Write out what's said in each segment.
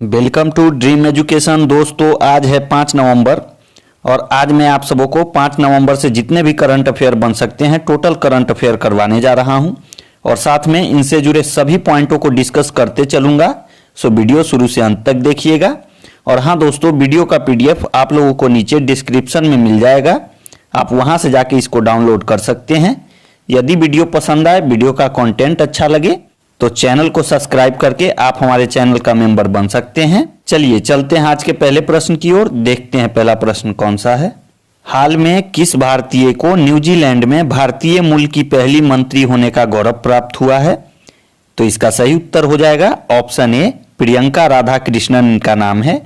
Welcome to dream education. दोस्तों, आज है 5 नवंबर और आज मैं आप सबों को 5 नवंबर से जितने भी करंट अफेयर बन सकते हैं टोटल करंट अफेयर करवाने जा रहा हूं और साथ में इनसे जुड़े सभी पॉइंटों को डिस्कस करते चलूंगा। सो वीडियो शुरू से अंत तक देखिएगा। और हाँ दोस्तों, वीडियो का पीडीएफ आप लोगों को नीचे डिस्क्रिप्शन में मिल जाएगा, आप वहां से जाके इसको डाउनलोड कर सकते हैं। यदि वीडियो पसंद आए, वीडियो का कंटेंट अच्छा लगे तो चैनल को सब्सक्राइब करके आप हमारे चैनल का मेंबर बन सकते हैं। चलिए चलते हैं आज के पहले प्रश्न की ओर। देखते हैं पहला प्रश्न कौन सा है। हाल में किस भारतीय को न्यूजीलैंड में भारतीय मूल की पहली मंत्री होने का गौरव प्राप्त हुआ है? तो इसका सही उत्तर हो जाएगा ऑप्शन ए, प्रियंका राधाकृष्णन इनका नाम है।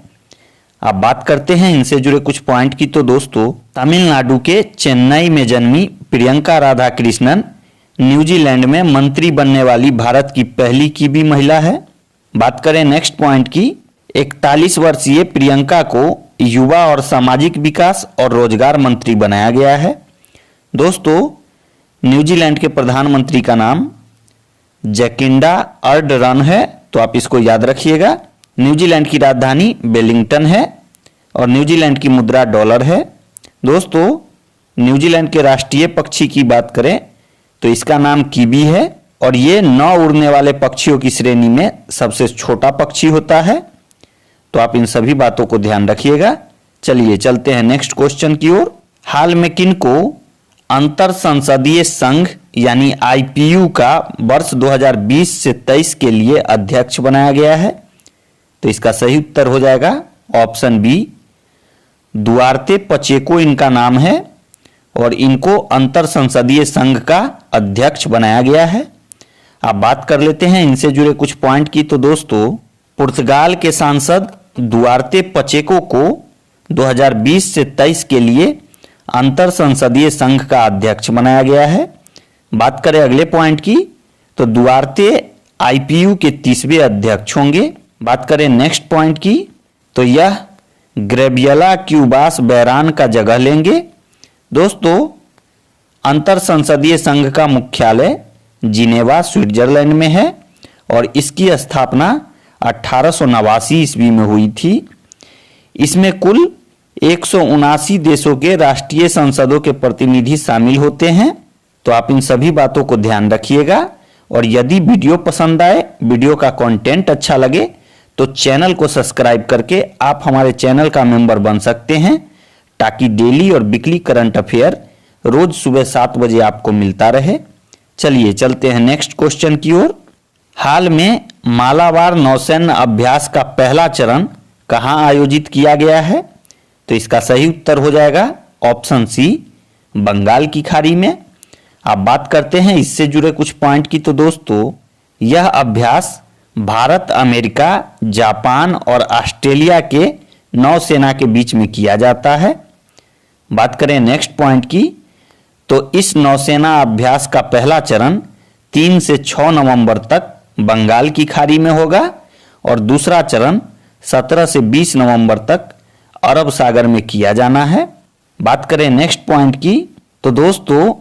अब बात करते हैं इनसे जुड़े कुछ पॉइंट की। तो दोस्तों, तमिलनाडु के चेन्नई में जन्मी प्रियंका राधाकृष्णन न्यूजीलैंड में मंत्री बनने वाली भारत की पहली की भी महिला है। बात करें नेक्स्ट पॉइंट की। 41 वर्षीय प्रियंका को युवा और सामाजिक विकास और रोजगार मंत्री बनाया गया है। दोस्तों, न्यूजीलैंड के प्रधानमंत्री का नाम जैकिंडा अर्डर्न है, तो आप इसको याद रखिएगा। न्यूजीलैंड की राजधानी वेलिंगटन है और न्यूजीलैंड की मुद्रा डॉलर है। दोस्तों, न्यूजीलैंड के राष्ट्रीय पक्षी की बात करें तो इसका नाम कीवी है और ये 9 उड़ने वाले पक्षियों की श्रेणी में सबसे छोटा पक्षी होता है। तो आप इन सभी बातों को ध्यान रखिएगा। चलिए चलते हैं नेक्स्ट क्वेश्चन की ओर। हाल में किनको अंतर संसदीय संघ यानी आईपीयू का वर्ष 2020 से 23 के लिए अध्यक्ष बनाया गया है? तो इसका सही उत्तर हो जाएगा ऑप्शन बी, दुआर्ते पचेको इनका नाम है और इनको अंतर संसदीय संघ का अध्यक्ष बनाया गया है। अब बात कर लेते हैं इनसे जुड़े कुछ पॉइंट की। तो दोस्तों, पुर्तगाल के सांसद दुआर्ते पचेको को 2020 से 23 के लिए अंतर संसदीय संघ का अध्यक्ष बनाया गया है। बात करें अगले पॉइंट की तो दुआर्ते आईपीयू के 30वें अध्यक्ष होंगे। बात करें नेक्स्ट पॉइंट की तो यह ग्रेबियला क्यूबास बैरान का जगह लेंगे। दोस्तों, अंतर संसदीय संघ का मुख्यालय जिनेवा स्विट्जरलैंड में है और इसकी स्थापना 1889 ईस्वी में हुई थी। इसमें कुल 179 देशों के राष्ट्रीय संसदों के प्रतिनिधि शामिल होते हैं। तो आप इन सभी बातों को ध्यान रखिएगा और यदि वीडियो पसंद आए, वीडियो का कंटेंट अच्छा लगे तो चैनल को सब्सक्राइब करके आप हमारे चैनल का मेंबर बन सकते हैं ताकि डेली और वीकली करंट अफेयर रोज सुबह 7 बजे आपको मिलता रहे। चलिए चलते हैं नेक्स्ट क्वेश्चन की ओर। हाल में मालाबार नौसैन्य अभ्यास का पहला चरण कहां आयोजित किया गया है? तो इसका सही उत्तर हो जाएगा ऑप्शन सी, बंगाल की खाड़ी में। अब बात करते हैं इससे जुड़े कुछ पॉइंट की। तो दोस्तों, यह अभ्यास भारत, अमेरिका, जापान और ऑस्ट्रेलिया के नौसेना के बीच में किया जाता है। बात करें नेक्स्ट पॉइंट की तो इस नौसेना अभ्यास का पहला चरण 3 से 6 नवंबर तक बंगाल की खाड़ी में होगा और दूसरा चरण 17 से 20 नवंबर तक अरब सागर में किया जाना है। बात करें नेक्स्ट पॉइंट की तो दोस्तों,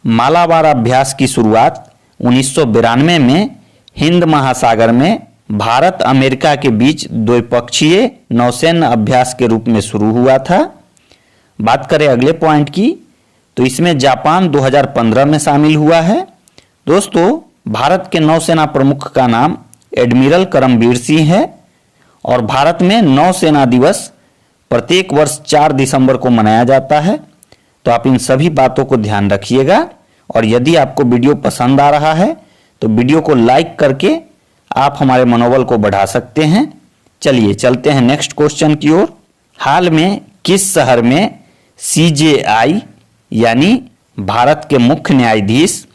मालाबार अभ्यास की शुरुआत 1992 में हिंद महासागर में भारत अमेरिका के बीच द्विपक्षीय नौसैन्य अभ्यास के रूप में शुरू हुआ था। बात करें अगले पॉइंट की तो इसमें जापान 2015 में शामिल हुआ है। दोस्तों, भारत के नौसेना प्रमुख का नाम एडमिरल करमबीर सिंह है और भारत में नौसेना दिवस प्रत्येक वर्ष 4 दिसंबर को मनाया जाता है। तो आप इन सभी बातों को ध्यान रखिएगा और यदि आपको वीडियो पसंद आ रहा है तो वीडियो को लाइक करके आप हमारे मनोबल को बढ़ा सकते हैं। चलिए चलते हैं नेक्स्ट क्वेश्चन की ओर। हाल में किस शहर में सीजेआई यानी भारत के मुख्य न्यायाधीश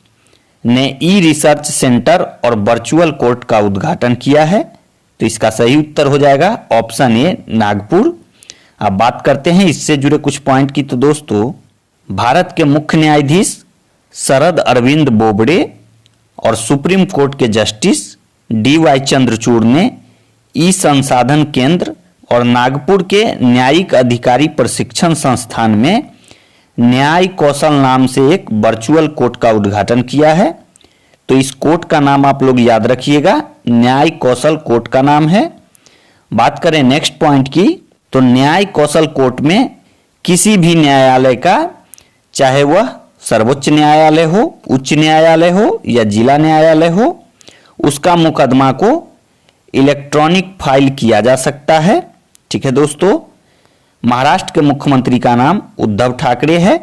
ने ई रिसर्च सेंटर और वर्चुअल कोर्ट का उद्घाटन किया है? तो इसका सही उत्तर हो जाएगा ऑप्शन ए, नागपुर। अब बात करते हैं इससे जुड़े कुछ पॉइंट की। तो दोस्तों, भारत के मुख्य न्यायाधीश शरद अरविंद बोबडे और सुप्रीम कोर्ट के जस्टिस DY चंद्रचूड़ ने ई संसाधन केंद्र और नागपुर के न्यायिक अधिकारी प्रशिक्षण संस्थान में न्याय कौशल नाम से एक वर्चुअल कोर्ट का उद्घाटन किया है। तो इस कोर्ट का नाम आप लोग याद रखिएगा, न्याय कौशल कोर्ट का नाम है बात करें नेक्स्ट पॉइंट की, तो न्याय कौशल कोर्ट में किसी भी न्यायालय का, चाहे वह सर्वोच्च न्यायालय हो, उच्च न्यायालय हो या जिला न्यायालय हो, उसका मुकदमा को इलेक्ट्रॉनिक फाइल किया जा सकता है। ठीक है दोस्तों, महाराष्ट्र के मुख्यमंत्री का नाम उद्धव ठाकरे है,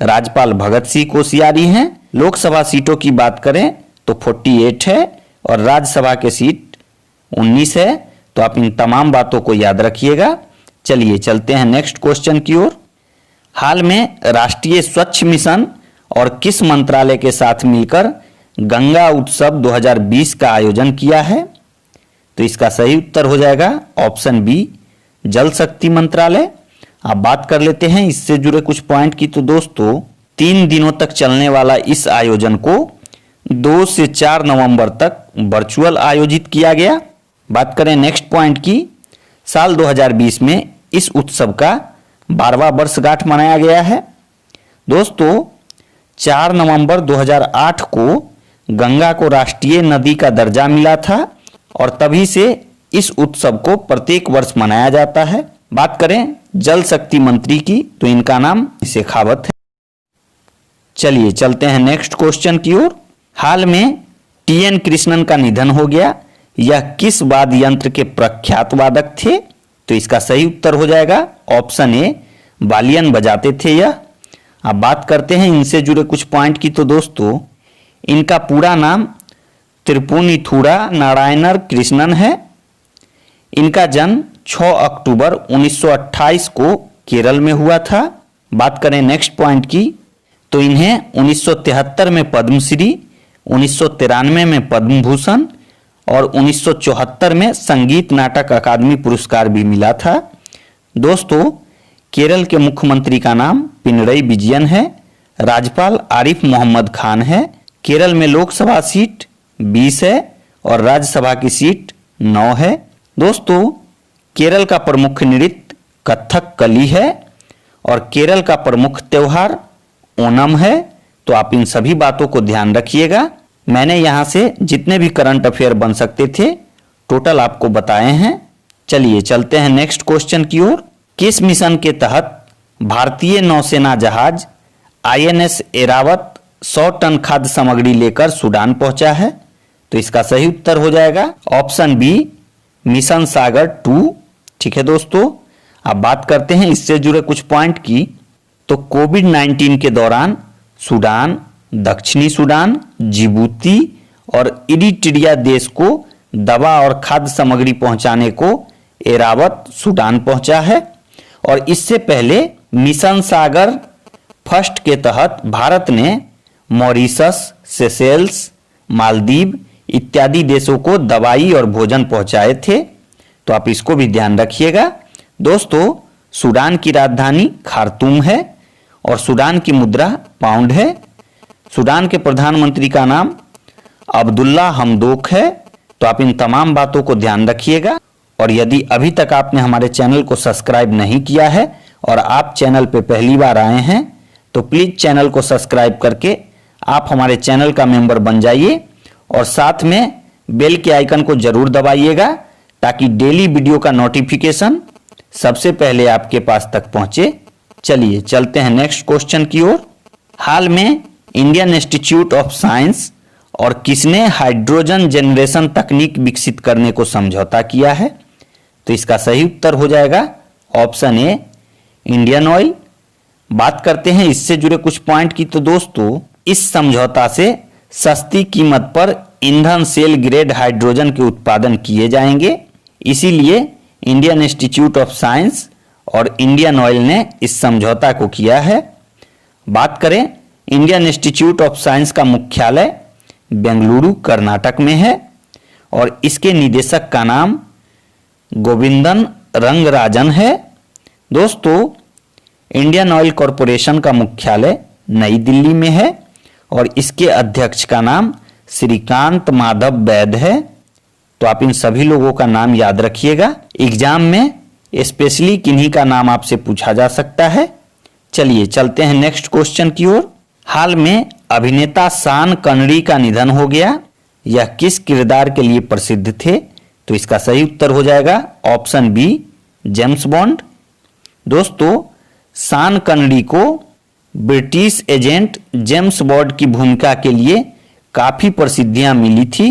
राज्यपाल भगत सिंह कोश्यारी हैं। लोकसभा सीटों की बात करें तो 48 है और राज्यसभा के सीट 19 है। तो आप इन तमाम बातों को याद रखिएगा। चलिए चलते हैं नेक्स्ट क्वेश्चन की ओर। हाल में राष्ट्रीय स्वच्छ मिशन और किस मंत्रालय के साथ मिलकर गंगा उत्सव 2020 का आयोजन किया है? तो इसका सही उत्तर हो जाएगा ऑप्शन बी, जल शक्ति मंत्रालय। अब बात कर लेते हैं इससे जुड़े कुछ पॉइंट की। तो दोस्तों 3 दिनों तक चलने वाला इस आयोजन को 2 से 4 नवंबर तक वर्चुअल आयोजित किया गया। बात करें नेक्स्ट पॉइंट की, साल 2020 में इस उत्सव का 12वां वर्षगांठ मनाया गया है। दोस्तों 4 नवंबर 2008 को गंगा को राष्ट्रीय नदी का दर्जा मिला था और तभी से इस उत्सव को प्रत्येक वर्ष मनाया जाता है। बात करें जल शक्ति मंत्री की, तो इनका नाम शेखावत है। चलिए चलते हैं नेक्स्ट क्वेश्चन की ओर। हाल में टीएन कृष्णन का निधन हो गया। यह किस वाद्य यंत्र के प्रख्यात वादक थे? तो इसका सही उत्तर हो जाएगा ऑप्शन ए, वालियन बजाते थे यह। अब बात करते हैं इनसे जुड़े कुछ पॉइंट की। तो दोस्तों इनका पूरा नाम त्रिपुनिथुरा नारायणर कृष्णन है। इनका जन्म 6 अक्टूबर 1928 को केरल में हुआ था। बात करें नेक्स्ट पॉइंट की, तो इन्हें 1973 में पद्मश्री, 1993 में पद्म भूषण और 1974 में संगीत नाटक अकादमी पुरस्कार भी मिला था। दोस्तों केरल के मुख्यमंत्री का नाम पिनरई विजयन है, राज्यपाल आरिफ मोहम्मद खान है। केरल में लोकसभा सीट 20 है और राज्यसभा की सीट 9 है। दोस्तों केरल का प्रमुख नृत्य कथक कली है और केरल का प्रमुख त्योहार ओणम है। तो आप इन सभी बातों को ध्यान रखिएगा। मैंने यहाँ से जितने भी करंट अफेयर बन सकते थे टोटल आपको बताए हैं। चलिए चलते हैं नेक्स्ट क्वेश्चन की ओर। किस मिशन के तहत भारतीय नौसेना जहाज आईएनएस एरावत 100 टन खाद्य सामग्री लेकर सूडान पहुंचा है? तो इसका सही उत्तर हो जाएगा ऑप्शन बी, मिशन सागर 2। ठीक है दोस्तों, अब बात करते हैं इससे जुड़े कुछ पॉइंट की। तो कोविड-19 के दौरान सूडान, दक्षिणी सूडान, जिबूती और इरिट्रिया देश को दवा और खाद्य सामग्री पहुंचाने को एरावत सूडान पहुंचा है। और इससे पहले मिशन सागर फर्स्ट के तहत भारत ने मॉरिशस, सेशेल्स, मालदीव इत्यादि देशों को दवाई और भोजन पहुंचाए थे। तो आप इसको भी ध्यान रखिएगा। दोस्तों सूडान की राजधानी खार्तूम है और सूडान की मुद्रा पाउंड है। सूडान के प्रधानमंत्री का नाम अब्दुल्ला हमदोक है। तो आप इन तमाम बातों को ध्यान रखिएगा। और यदि अभी तक आपने हमारे चैनल को सब्सक्राइब नहीं किया है और आप चैनल पे पहली बार आए हैं तो प्लीज चैनल को सब्सक्राइब करके आप हमारे चैनल का मेंबर बन जाइए और साथ में बेल के आइकन को जरूर दबाइएगा ताकि डेली वीडियो का नोटिफिकेशन सबसे पहले आपके पास तक पहुंचे। चलिए चलते हैं नेक्स्ट क्वेश्चन की ओर। हाल में इंडियन इंस्टीट्यूट ऑफ साइंस और किसने हाइड्रोजन जनरेशन तकनीक विकसित करने को समझौता किया है? तो इसका सही उत्तर हो जाएगा ऑप्शन ए, इंडियन ऑयल। बात करते हैं इससे जुड़े कुछ पॉइंट की। तो दोस्तों इस समझौता से सस्ती कीमत पर ईंधन सेल ग्रेड हाइड्रोजन के उत्पादन किए जाएंगे। इसीलिए इंडियन इंस्टीट्यूट ऑफ साइंस और इंडियन ऑयल ने इस समझौता को किया है। बात करें इंडियन इंस्टीट्यूट ऑफ साइंस का मुख्यालय बेंगलुरु कर्नाटक में है और इसके निदेशक का नाम गोविंदन रंगराजन है। दोस्तों इंडियन ऑयल कॉरपोरेशन का मुख्यालय नई दिल्ली में है और इसके अध्यक्ष का नाम श्रीकांत माधव वैद है। तो आप इन सभी लोगों का नाम याद रखिएगा। एग्जाम में स्पेशली किन्हीं का नाम आपसे पूछा जा सकता है। चलिए चलते हैं नेक्स्ट क्वेश्चन की ओर। हाल में अभिनेता शान कनरी का निधन हो गया। यह किस किरदार के लिए प्रसिद्ध थे? तो इसका सही उत्तर हो जाएगा ऑप्शन बी जेम्स बॉन्ड। दोस्तों, शान कनरी को ब्रिटिश एजेंट जेम्स बॉन्ड की भूमिका के लिए काफी प्रसिद्धियां मिली थी।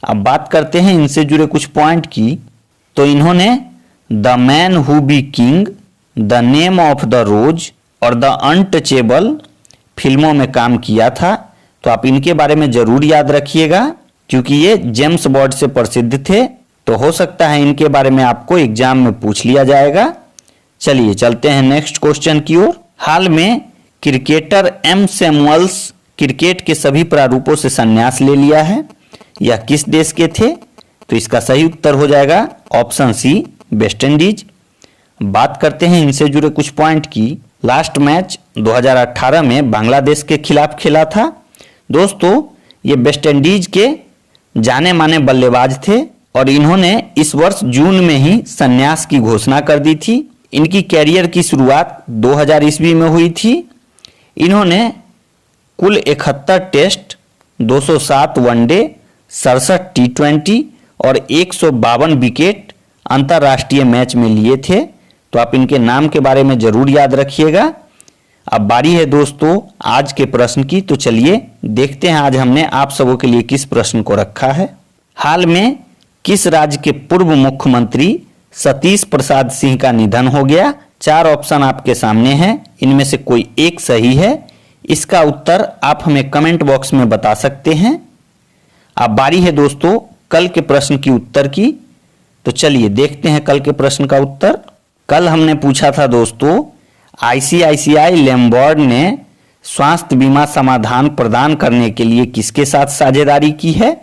अब बात करते हैं इनसे जुड़े कुछ पॉइंट की। तो इन्होंने the man who be king, the name of the rose और द अनटचेबल फिल्मों में काम किया था। तो आप इनके बारे में जरूर याद रखिएगा क्योंकि ये जेम्स बॉन्ड से प्रसिद्ध थे। तो हो सकता है इनके बारे में आपको एग्जाम में पूछ लिया जाएगा। चलिए चलते हैं नेक्स्ट क्वेश्चन की ओर। हाल में क्रिकेटर एम सैमुअल्स क्रिकेट के सभी प्रारूपों से संन्यास ले लिया है। यह किस देश के थे? तो इसका सही उत्तर हो जाएगा ऑप्शन सी वेस्ट इंडीज। बात करते हैं इनसे जुड़े कुछ पॉइंट की। लास्ट मैच 2018 में बांग्लादेश के खिलाफ खेला था। दोस्तों, ये वेस्ट इंडीज के जाने माने बल्लेबाज थे और इन्होंने इस वर्ष जून में ही संन्यास की घोषणा कर दी थी। इनकी कैरियर की शुरुआत 2000 ईस्वी में हुई थी। इन्होंने कुल 71 टेस्ट, 207 वनडे, 67 टी20 और 152 विकेट अंतर्राष्ट्रीय मैच में लिए थे। तो आप इनके नाम के बारे में जरूर याद रखिएगा। अब बारी है दोस्तों आज के प्रश्न की। तो चलिए देखते हैं आज हमने आप सबों के लिए किस प्रश्न को रखा है। हाल में किस राज्य के पूर्व मुख्यमंत्री सतीश प्रसाद सिंह का निधन हो गया? 4 ऑप्शन आपके सामने हैं, इनमें से कोई एक सही है। इसका उत्तर आप हमें कमेंट बॉक्स में बता सकते हैं। अब बारी है दोस्तों कल के प्रश्न की उत्तर की। तो चलिए देखते हैं कल के प्रश्न का उत्तर। कल हमने पूछा था दोस्तों, आईसीआईसीआई लैम्बॉर्ड ने स्वास्थ्य बीमा समाधान प्रदान करने के लिए किसके साथ साझेदारी की है?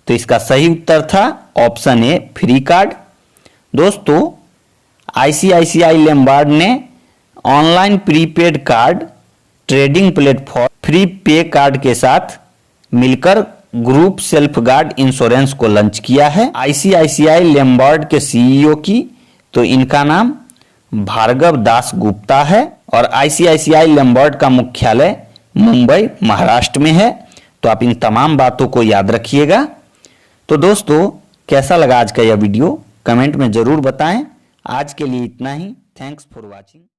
तो इसका सही उत्तर था ऑप्शन ए फ्री कार्ड। दोस्तों, आईसीआईसीआई लैम्बॉर्ड ने online prepaid card trading platform free पे कार्ड के साथ मिलकर ग्रुप सेल्फ गार्ड इंश्योरेंस को लॉन्च किया है। आईसीआईसीआई लैम्बॉर्ड के सीईओ की तो इनका नाम भार्गव दास गुप्ता है और आईसीआईसीआई लैम्बॉर्ड का मुख्यालय मुंबई महाराष्ट्र में है। तो आप इन तमाम बातों को याद रखिएगा। तो दोस्तों, कैसा लगा आज का यह वीडियो कमेंट में जरूर बताएं। आज के लिए इतना ही। Thanks for watching.